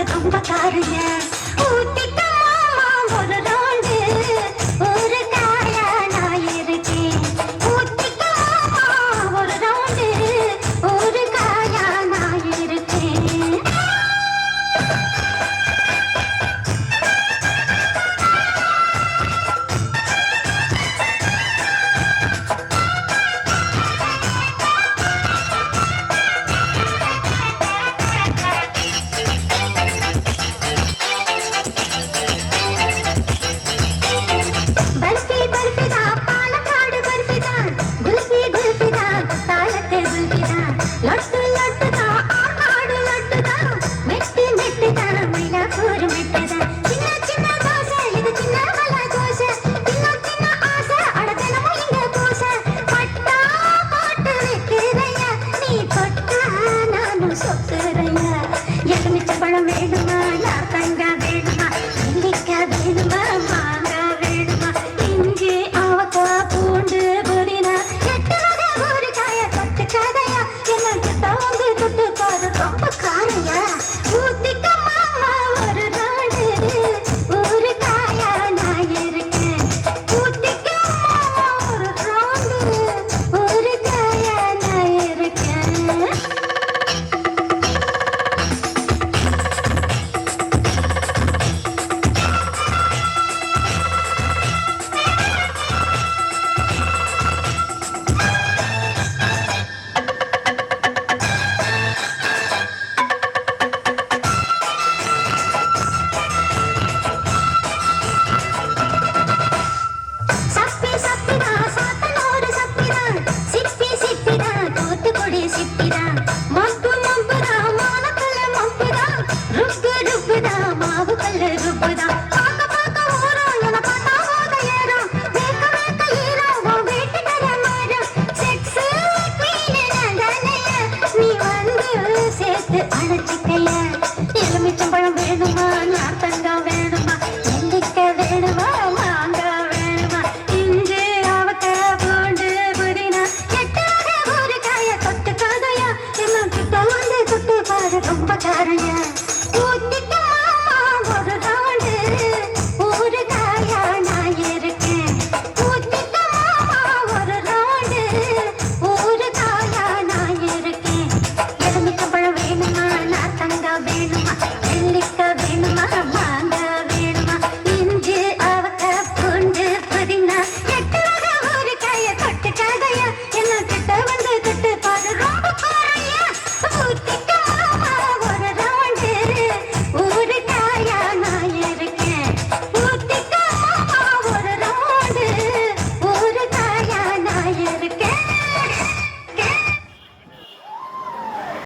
ரொம்ப காருங்க ஊத்திக்க மாமா ஒரு ரவுண்டு ஒரு காயா நான் இருக்கேன் ஊத்திக்க மாமா ஒரு ரவுண்டு ஒரு காயா நான் இருக்கேன் பழம் வேணுமா நார்த்தங்கா வேணுமா நெல்லிக்காய் வேணுமா மாங்காய் வேணுமா இஞ்சி அவக்காய் பூண்டு புதினா எட்டு வகை ஒரு காய தொட்டு கதையா என்ன தவந்து தொட்டு பாரு ரொம்ப காரையா ஊத்திக்க மாமா ஒரு நாடு ஒரு காயா நான் இருக்கேன் ஊத்திக்க மாமா ஒரு ரவுண்டு ஒரு காயா நான் இருக்கேன் மாவு கல்ல ருப்புதான்